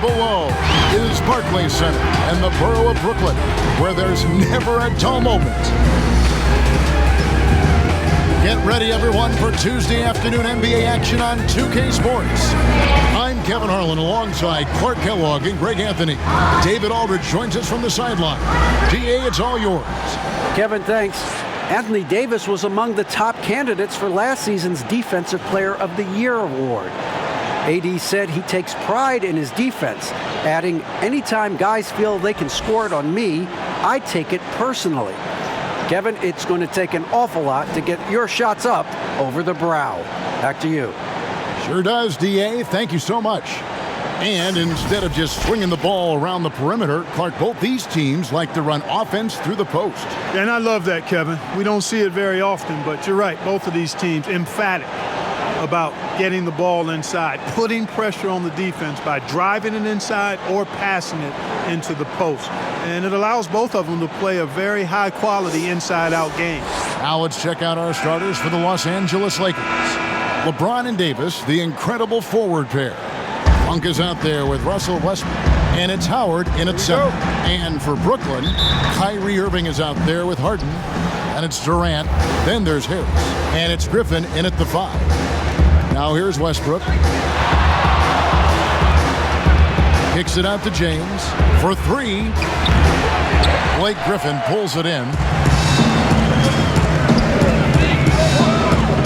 below is Barclays Center and the borough of Brooklyn, where there's never a dull moment. Get ready, everyone, for Tuesday afternoon NBA action on 2K Sports. I'm Kevin Harlan alongside Clark Kellogg and Greg Anthony. David Aldridge joins us from the sideline. DA, it's all yours. Kevin, thanks. Anthony Davis was among the top candidates for last season's Defensive Player of the Year award. AD said he takes pride in his defense, adding, "Anytime guys feel they can score it on me, I take it personally." Kevin, it's going to take an awful lot to get your shots up over the brow. Back to you. Sure does, DA. Thank you so much. And instead of just swinging the ball around the perimeter, Clark, both these teams like to run offense through the post. And I love that, Kevin. We don't see it very often, but you're right. Both of these teams emphatic about getting the ball inside, putting pressure on the defense by driving it inside or passing it into the post. And it allows both of them to play a very high-quality inside-out game. Now let's check out our starters for the Los Angeles Lakers. LeBron and Davis, the incredible forward pair. Funk is out there with Russell Westbrook, and it's Howard in at center. And for Brooklyn, Kyrie Irving is out there with Harden, and it's Durant. Then there's Harris, and it's Griffin in at the 5. Now here's Westbrook. Kicks it out to James for 3. Blake Griffin pulls it in.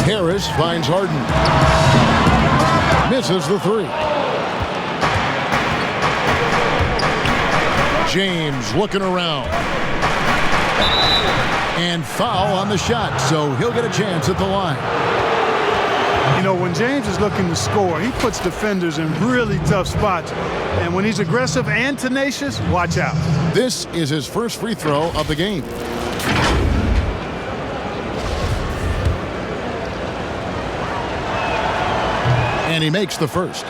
Harris finds Harden. Misses the 3. James looking around. And foul on the shot, so he'll get a chance at the line. You know, when James is looking to score, he puts defenders in really tough spots. And when he's aggressive and tenacious, watch out. This is his first free throw of the game. And he makes the first.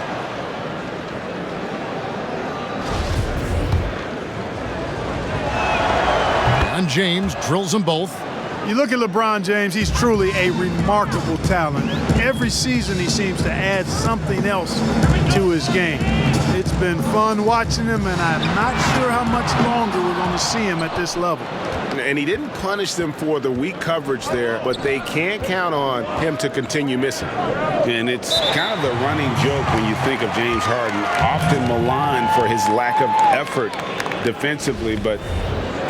And James drills them both. You look at LeBron James, he's truly a remarkable talent. Every season he seems to add something else to his game. It's been fun watching him, and I'm not sure how much longer we're going to see him at this level. And he didn't punish them for the weak coverage there, but they can't count on him to continue missing. And it's kind of the running joke when you think of James Harden, often maligned for his lack of effort defensively, but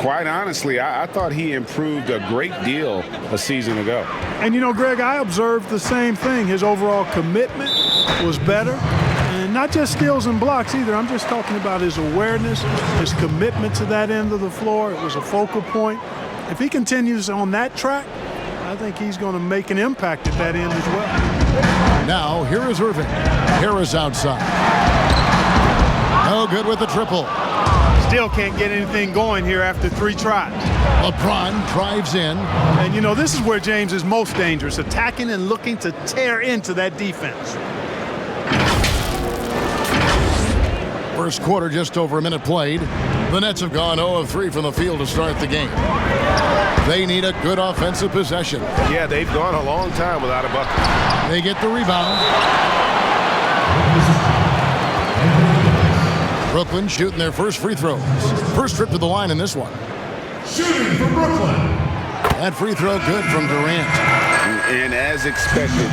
quite honestly, I thought he improved a great deal a season ago. And, you know, Greg, I observed the same thing. His overall commitment was better. And not just steals and blocks either. I'm just talking about his awareness, his commitment to that end of the floor. It was a focal point. If he continues on that track, I think he's going to make an impact at that end as well. Now, here is Irving. Harris outside. No good with the triple. Still can't get anything going here after 3 tries. LeBron drives in. And, you know, this is where James is most dangerous, attacking and looking to tear into that defense. First quarter, just over a minute played. The Nets have gone 0 of 3 from the field to start the game. They need a good offensive possession. Yeah, they've gone a long time without a bucket. They get the rebound. Brooklyn shooting their first free throws. First trip to the line in this one. Shooting for Brooklyn. That free throw good from Durant. And as expected,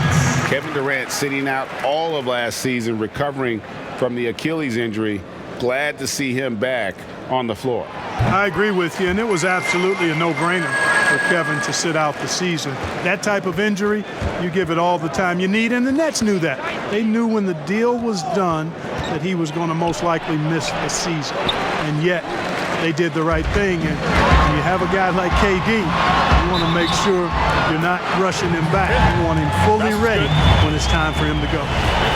Kevin Durant sitting out all of last season, recovering from the Achilles injury. Glad to see him back on the floor. I agree with you, and it was absolutely a no-brainer for Kevin to sit out the season. That type of injury, you give it all the time you need, and the Nets knew that. They knew when the deal was done that he was going to most likely miss the season. And yet, they did the right thing. And when you have a guy like KD, you want to make sure you're not rushing him back. You want him fully ready when it's time for him to go.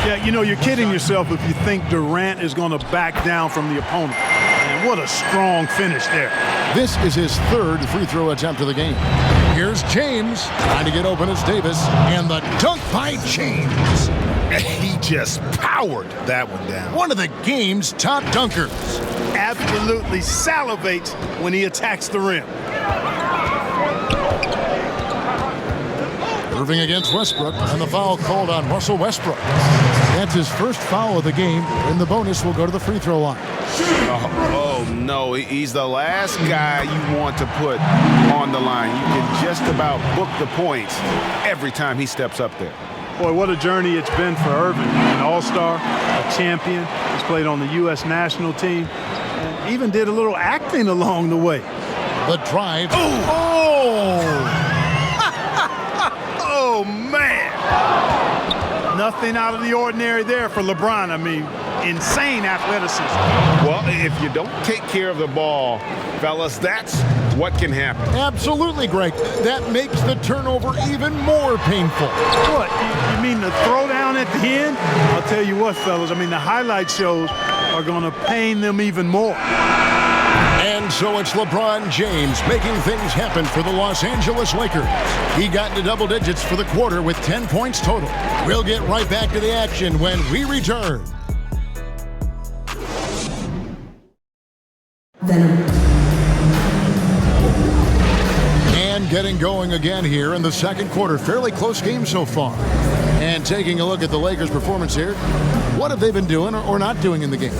Yeah, you know, you're kidding yourself if you think Durant is going to back down from the opponent. And what a strong finish there. This is his 3rd free throw attempt of the game. Here's James trying to get open as Davis, and the dunk by James. He just powered that one down. One of the game's top dunkers. Absolutely salivates when he attacks the rim. Irving against Westbrook, and the foul called on Russell Westbrook. That's his first foul of the game, and the bonus will go to the free throw line. Oh, no, he's the last guy you want to put on the line. You can just about book the points every time he steps up there. Boy, what a journey it's been for Irving. An all-star, a champion. He's played on the U.S. national team and even did a little acting along the way. The drive. Oh, oh man. Nothing out of the ordinary there for LeBron. I mean, insane athleticism. Well, if you don't take care of the ball, fellas, that's what can happen. Absolutely, Greg. That makes the turnover even more painful. What? You mean the throwdown at the end? I'll tell you what, fellas. I mean, the highlight shows are going to pain them even more. And so it's LeBron James making things happen for the Los Angeles Lakers. He got into double digits for the quarter with 10 points total. We'll get right back to the action when we return. And getting going again here in the second quarter. Fairly close game so far. And taking a look at the Lakers' performance here, what have they been doing or not doing in the game?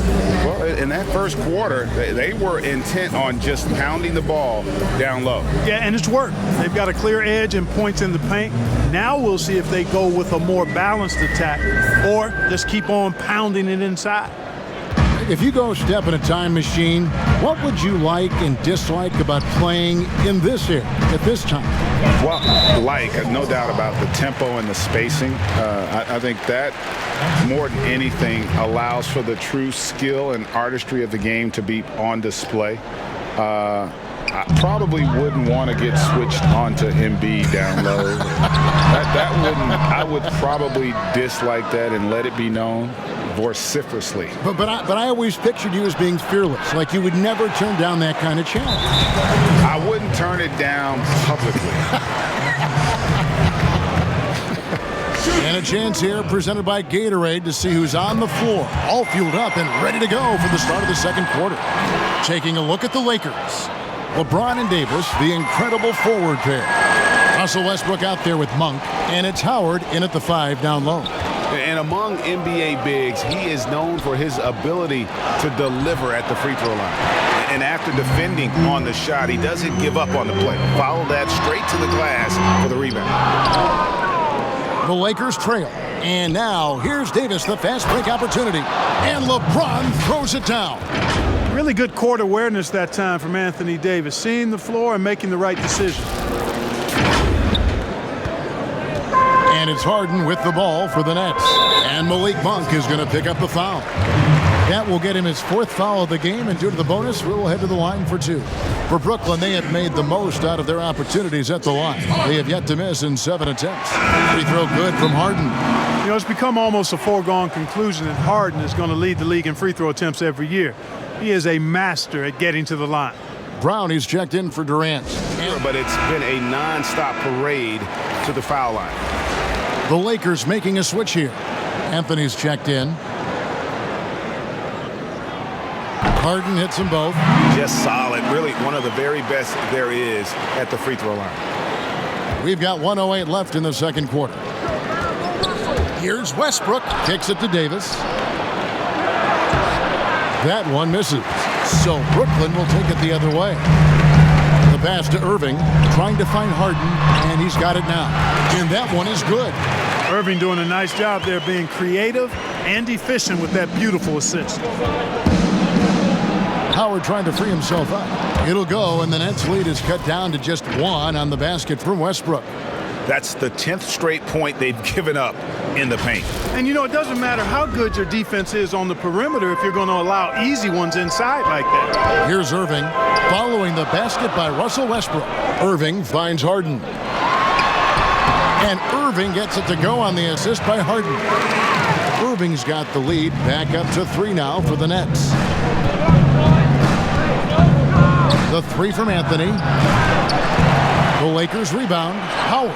Well, in that first quarter, they were intent on just pounding the ball down low. Yeah, and it's worked. They've got a clear edge and points in the paint. Now we'll see if they go with a more balanced attack or just keep on pounding it inside. If you go step in a time machine, what would you like and dislike about playing in this area at this time? Well, no doubt about the tempo and the spacing. I think that more than anything allows for the true skill and artistry of the game to be on display. I probably wouldn't want to get switched onto Embiid down low. I would probably dislike that and let it be known vociferously. But I always pictured you as being fearless, like you would never turn down that kind of challenge. I wouldn't turn it down publicly. And a chance here presented by Gatorade to see who's on the floor, all fueled up and ready to go for the start of the second quarter. Taking a look at the Lakers. LeBron and Davis, the incredible forward pair. Russell Westbrook out there with Monk, and it's Howard in at the 5 down low. And among NBA bigs, he is known for his ability to deliver at the free throw line. And after defending on the shot, he doesn't give up on the play. Follow that straight to the glass for the rebound. The Lakers trail. And now here's Davis, the fast break opportunity. And LeBron throws it down. Really good court awareness that time from Anthony Davis, seeing the floor and making the right decision. And it's Harden with the ball for the Nets. And Malik Monk is going to pick up the foul. That will get him his 4th foul of the game, and due to the bonus, we'll head to the line for 2. For Brooklyn, they have made the most out of their opportunities at the line. They have yet to miss in 7 attempts. Free throw good from Harden. You know, it's become almost a foregone conclusion that Harden is going to lead the league in free throw attempts every year. He is a master at getting to the line. Brown, he's checked in for Durant. But it's been a non-stop parade to the foul line. The Lakers making a switch here. Anthony's checked in. Harden hits them both. Just solid. Really one of the very best there is at the free throw line. We've got 1:08 left in the second quarter. Here's Westbrook. Kicks it to Davis. That one misses. So Brooklyn will take it the other way. The pass to Irving, trying to find Harden, and he's got it now. And that one is good. Irving doing a nice job there, being creative and efficient with that beautiful assist. Howard trying to free himself up. It'll go, and the Nets lead is cut down to just 1 on the basket from Westbrook. That's the 10th straight point they've given up in the paint. And, you know, it doesn't matter how good your defense is on the perimeter if you're going to allow easy ones inside like that. Here's Irving following the basket by Russell Westbrook. Irving finds Harden. And Irving gets it to go on the assist by Harden. Irving's got the lead back up to 3 now for the Nets. The 3 from Anthony. The Lakers rebound. Howard.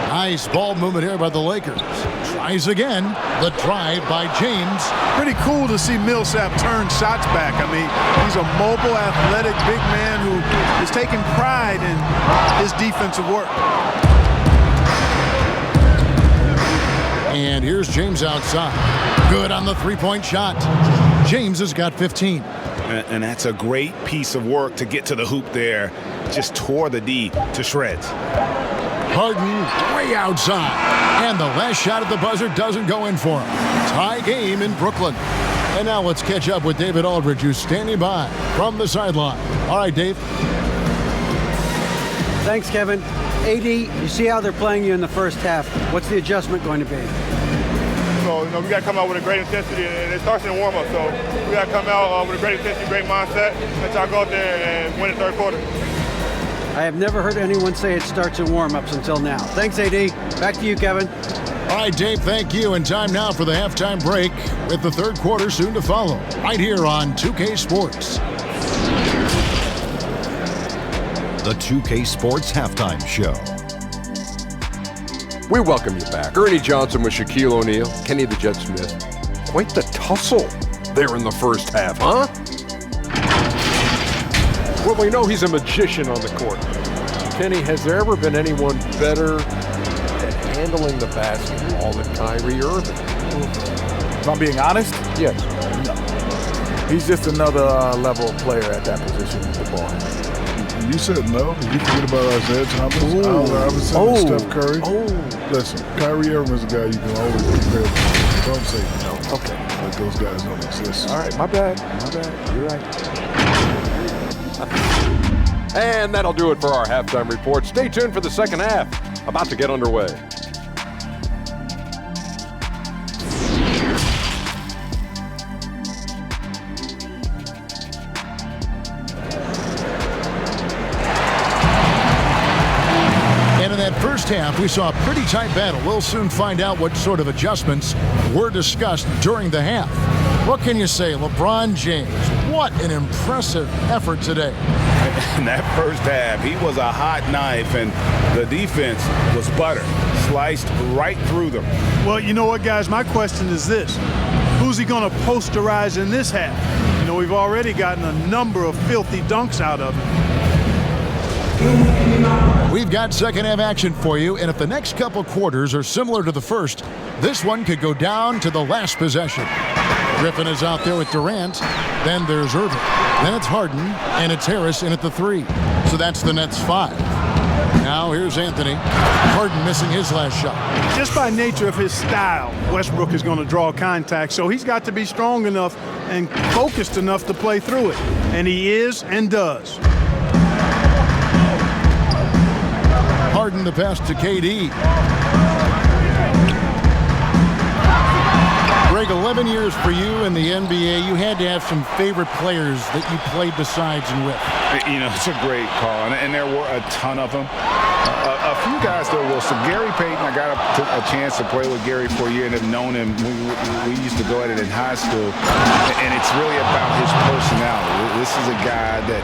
Nice ball movement here by the Lakers. Tries again. The drive by James. Pretty cool to see Millsap turn shots back. I mean, he's a mobile, athletic, big man who is taking pride in his defensive work. And here's James outside. Good on the three-point shot. James has got 15. And that's a great piece of work to get to the hoop there. Just tore the D to shreds. Harden way outside. And the last shot at the buzzer doesn't go in for him. Tie game in Brooklyn. And now let's catch up with David Aldridge, who's standing by from the sideline. All right, Dave. Thanks, Kevin. AD, you see how they're playing you in the first half. What's the adjustment going to be? So, we got to come out with a great intensity, and it starts in the warm-up. So we got to come out with a great intensity, great mindset. Let's y'all go out there and win the third quarter. I have never heard anyone say it starts in warm-ups until now. Thanks, AD. Back to you, Kevin. All right, Dave, thank you. And time now for the halftime break with the third quarter soon to follow. Right here on 2K Sports. The 2K Sports Halftime Show. We welcome you back. Ernie Johnson with Shaquille O'Neal, Kenny the Jet Smith. Quite the tussle there in the first half, huh? Well, we know he's a magician on the court. Kenny, has there ever been anyone better at handling the basketball than Kyrie Irving? If I'm being honest? Yes. No. He's just another level player at that position of the ball. You said no. You forget about Isaiah Thomas, Allen Iverson, and Steph Curry. Listen, Kyrie Irving is a guy you can always compare to. Don't say no. Okay. Like those guys don't exist. All right, my bad. You're right. And that'll do it for our halftime report. Stay tuned for the second half. About to get underway. First half, we saw a pretty tight battle. We'll soon find out what sort of adjustments were discussed during the half. What can you say, LeBron James? What an impressive effort today. In that first half, he was a hot knife, and the defense was butter, sliced right through them. Well, you know what, guys? My question is this. Who's he going to posterize in this half? We've already gotten a number of filthy dunks out of him. We've got second half action for you, and if the next couple quarters are similar to the first, this one could go down to the last possession. Griffin is out there with Durant, then there's Irving, then it's Harden, and it's Harris in at the 3. So that's the Nets 5. Now here's Anthony. Harden missing his last shot. Just by nature of his style, Westbrook is going to draw contact, so he's got to be strong enough and focused enough to play through it, and he is and does. Harden the pass to KD. Greg, 11 years for you in the NBA. You had to have some favorite players that you played besides and with. It's a great call, and there were a ton of them. A few guys there were. So Gary Payton, I got a chance to play with Gary for a year and have known him. We used to go at it in high school, and it's really about his personality. This is a guy that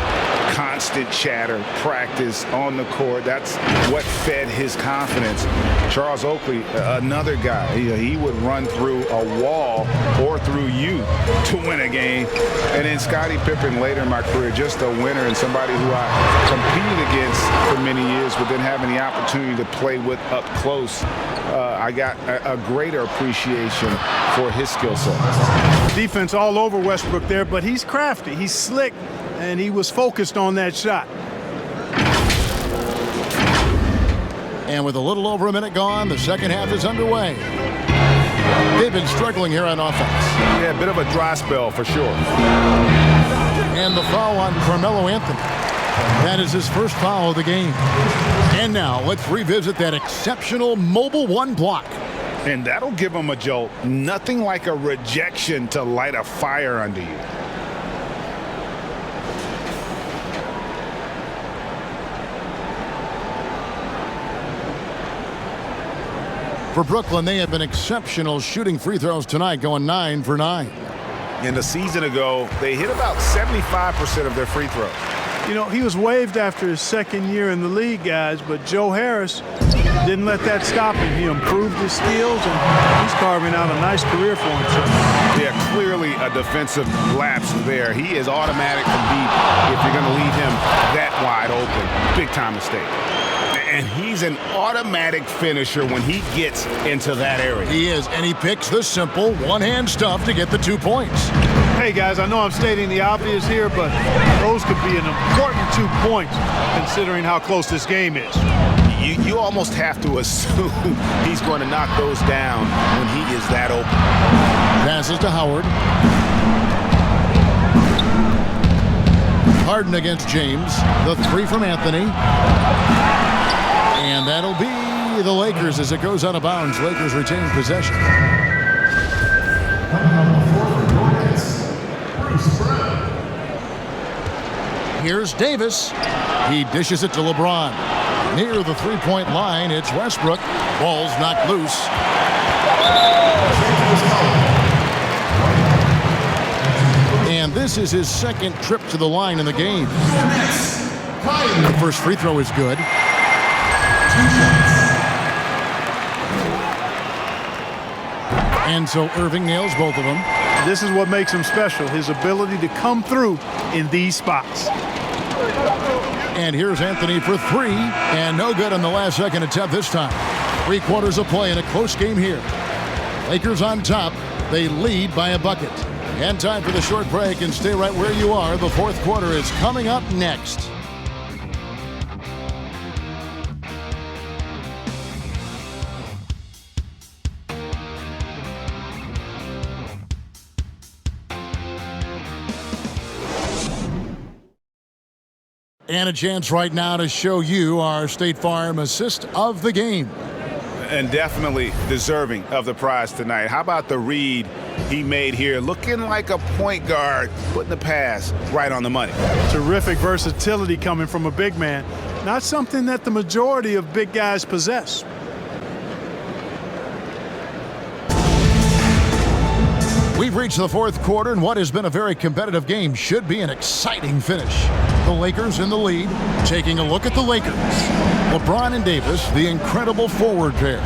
constant chatter, practice on the court. That's what fed his confidence. Charles Oakley, another guy, he would run through a wall or through you to win a game. And then Scottie Pippen later in my career, just a winner and somebody who I competed against for many years, but then having the opportunity to play with up close, I got a greater appreciation for his skill set. Defense all over Westbrook there, but he's crafty, he's slick, and he was focused on that shot. And with a little over a minute gone, the second half is underway. They've been struggling here on offense. Yeah, a bit of a dry spell for sure. And the foul on Carmelo Anthony. That is his first foul of the game. And now let's revisit that exceptional mobile 1 block. And that'll give him a jolt. Nothing like a rejection to light a fire under you. For Brooklyn, they have been exceptional shooting free throws tonight, going 9 for 9. And a season ago, they hit about 75% of their free throws. He was waived after his second year in the league, guys, but Joe Harris didn't let that stop him. He improved his skills, and he's carving out a nice career for himself. Yeah, clearly a defensive lapse there. He is automatic from deep if you're going to leave him that wide open. Big time mistake. And he's an automatic finisher when he gets into that area. He is, and he picks the simple one-hand stuff to get the 2 points. Hey, guys, I know I'm stating the obvious here, but those could be an important 2 points considering how close this game is. You almost have to assume he's going to knock those down when he is that open. Passes to Howard. Harden against James. The 3 from Anthony. And that'll be the Lakers as it goes out of bounds. Lakers retain possession. Here's Davis. He dishes it to LeBron. Near the 3-point line, it's Westbrook. Ball's knocked loose. And this is his second trip to the line in the game. The first free throw is good. And so Irving nails both of them. This is what makes him special, his ability to come through in these spots. And here's Anthony for 3, and no good on the last second attempt this time. 3 quarters of play in a close game here. Lakers on top. They lead by a bucket. And time for the short break, and stay right where you are. The fourth quarter is coming up next. And a chance right now to show you our State Farm assist of the game. And definitely deserving of the prize tonight. How about the read he made here? Looking like a point guard, putting the pass right on the money. Terrific versatility coming from a big man. Not something that the majority of big guys possess. We've reached the fourth quarter, and what has been a very competitive game should be an exciting finish. The Lakers in the lead. Taking a look at the Lakers. LeBron and Davis, the incredible forward pair.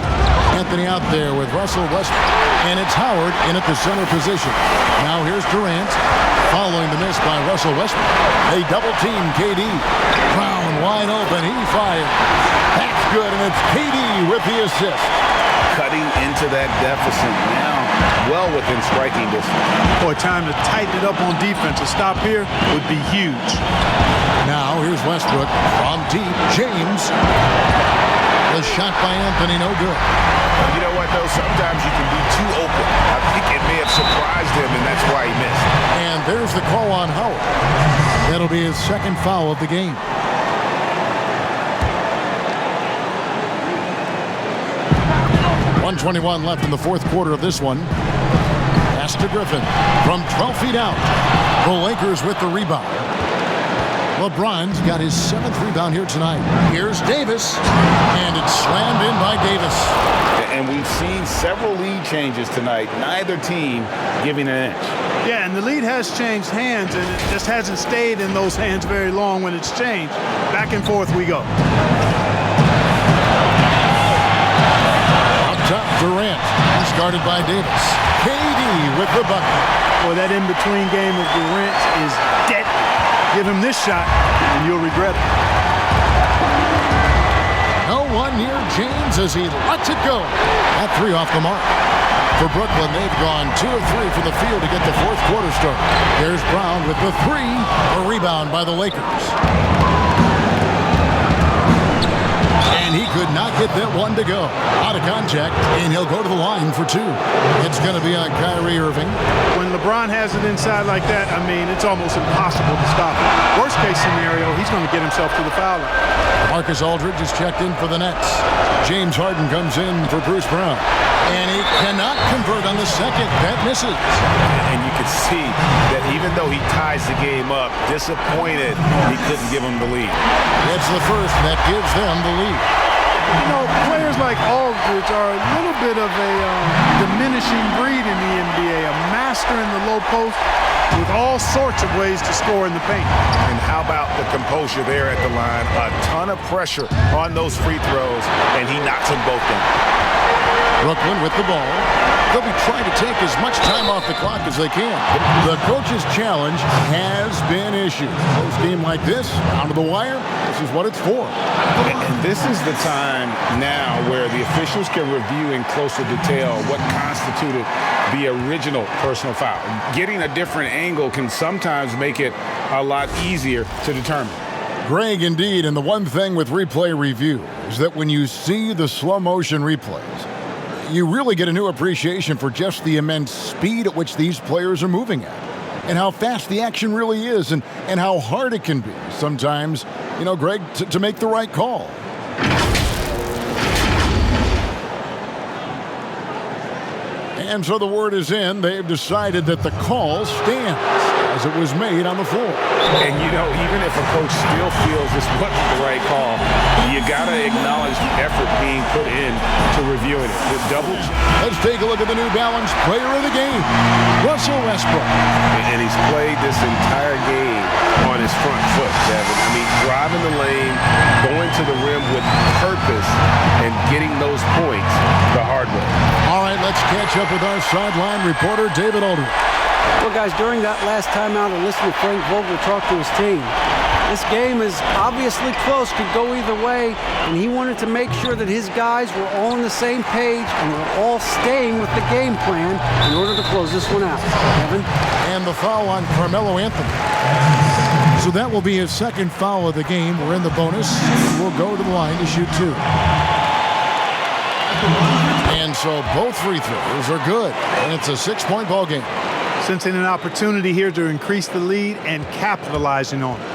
Anthony out there with Russell Westbrook. And it's Howard in at the center position. Now here's Durant. Following the miss by Russell Westbrook. They double team KD. Brown wide open. He fires. That's good, and it's KD with the assist. Cutting into that deficit now. Well within striking distance. Boy, time to tighten it up on defense. A stop here would be huge. Now here's Westbrook from deep. James. The shot by Anthony, no good. You know what, though? Sometimes you can be too open. I think it may have surprised him, and that's why he missed. And there's the call on Howard. That'll be his second foul of the game. .121 left in the fourth quarter of this one. Pass to Griffin from 12 feet out. The Lakers with the rebound. LeBron's got his 7th rebound here tonight. Here's Davis, and it's slammed in by Davis. And we've seen several lead changes tonight. Neither team giving an inch. Yeah, and the lead has changed hands, and it just hasn't stayed in those hands very long when it's changed. Back and forth we go. Durant, started by Davis. KD with the bucket. Boy, that in-between game of Durant is deadly. Give him this shot, and you'll regret it. No one near James as he lets it go. That 3 off the mark. For Brooklyn, they've gone 2 of 3 from the field to get the fourth quarter started. There's Brown with the 3. A rebound by the Lakers. And he could not get that one to go. Out of contact, and he'll go to the line for 2. It's going to be on Kyrie Irving. When LeBron has it inside like that, I mean, it's almost impossible to stop it. Worst case scenario, he's going to get himself to the foul line. Marcus Aldridge is checked in for the Nets. James Harden comes in for Bruce Brown. And he cannot convert on the second. That misses. And you can see that even though he ties the game up, disappointed he couldn't give him the lead. It's the first that gives them the lead. You know, players like Aldridge are a little bit of a diminishing breed in the NBA. A master in the low post with all sorts of ways to score in the paint. And how about the composure there at the line? A ton of pressure on those free throws, and he knocks them both down. Brooklyn with the ball. They'll be trying to take as much time off the clock as they can. The coach's challenge has been issued. Close game like this, down to the wire, this is what it's for. And this is the time now where the officials can review in closer detail what constituted the original personal foul. Getting a different angle can sometimes make it a lot easier to determine. Greg, indeed, and the one thing with replay review is that when you see the slow motion replays, you really get a new appreciation for just the immense speed at which these players are moving at, and how fast the action really is, and how hard it can be sometimes, Greg, to make the right call. And so the word is in. They've decided that the call stands as it was made on the floor. And even if a coach still feels this wasn't the right call, you got to acknowledge the effort being put in to reviewing it. The double. Let's take a look at the New Balance player of the game, Russell Westbrook. And he's played this entire game on his front foot, Devin. I mean, driving the lane, going to the rim with purpose, and getting those points the hard way. All right, let's catch up with our sideline reporter, David Aldridge. Well, guys, during that last timeout, I listened to Frank Vogel talk to his team. This game is obviously close, could go either way, and he wanted to make sure that his guys were all on the same page and were all staying with the game plan in order to close this one out. Kevin? And the foul on Carmelo Anthony. So that will be his second foul of the game. We're in the bonus. We'll go to the line to shoot two. And so both free throws are good, and it's a 6-point ball game. Sensing an opportunity here to increase the lead and capitalizing on it.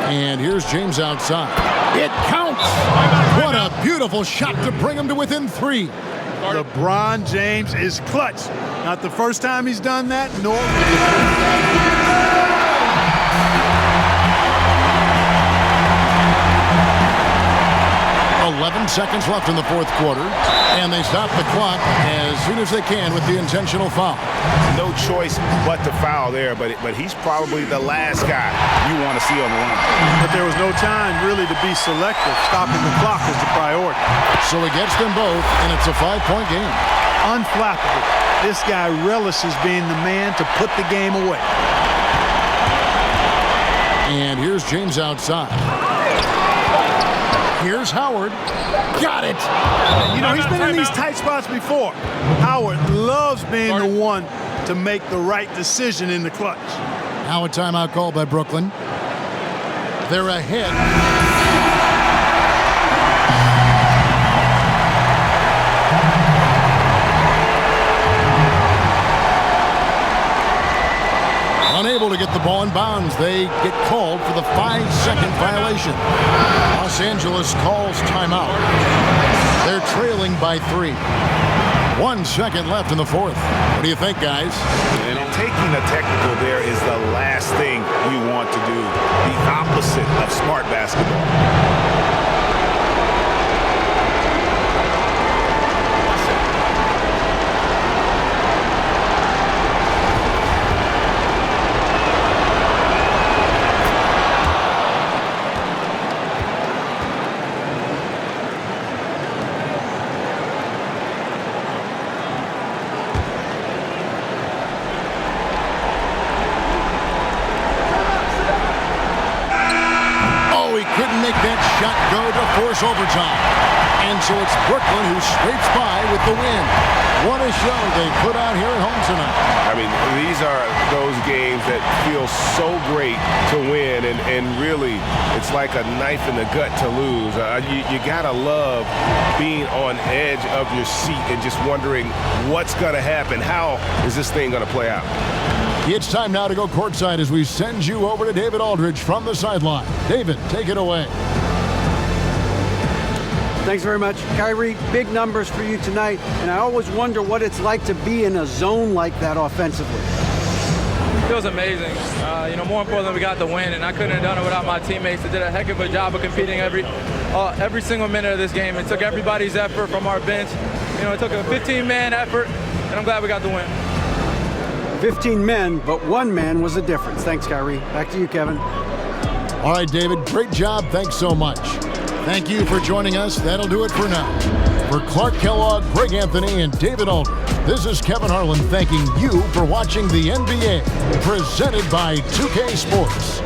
And here's James outside. It counts! What a beautiful shot to bring him to within 3. LeBron James is clutch. Not the first time he's done that, nor... 11 seconds left in the fourth quarter, and they stop the clock as soon as they can with the intentional foul. No choice but to foul there, but he's probably the last guy you want to see on the line. But there was no time really to be selective. Stopping the clock is the priority. So he gets them both, and it's a 5-point game. Unflappable. This guy relishes being the man to put the game away. And here's James outside. Here's Howard. Got it. He's been in these tight spots before. Howard loves being the one to make the right decision in the clutch. Now a timeout called by Brooklyn. They're ahead. Unable to get the ball in bounds. They get called for the 5-second violation. Los Angeles calls timeout. They're trailing by 3. 1 second left in the fourth. What do you think, guys? And taking a technical there is the last thing you want to do. The opposite of smart basketball. Force overtime. And so it's Brooklyn who scrapes by with the win. What a show they put out here at home tonight. I mean, these are those games that feel so great to win, and really, it's like a knife in the gut to lose. You gotta love being on edge of your seat and just wondering what's gonna happen. How is this thing gonna play out? It's time now to go courtside as we send you over to David Aldridge from the sideline. David, take it away. Thanks very much. Kyrie, big numbers for you tonight, and I always wonder what it's like to be in a zone like that offensively. It feels amazing. More importantly, we got the win, and I couldn't have done it without my teammates. They did a heck of a job of competing every single minute of this game. It took everybody's effort from our bench. It took a 15-man effort, and I'm glad we got the win. 15 men, but one man was the difference. Thanks, Kyrie. Back to you, Kevin. All right, David, great job. Thanks so much. Thank you for joining us. That'll do it for now. For Clark Kellogg, Greg Anthony, and David Aldridge, this is Kevin Harlan thanking you for watching the NBA, presented by 2K Sports.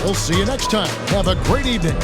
We'll see you next time. Have a great evening.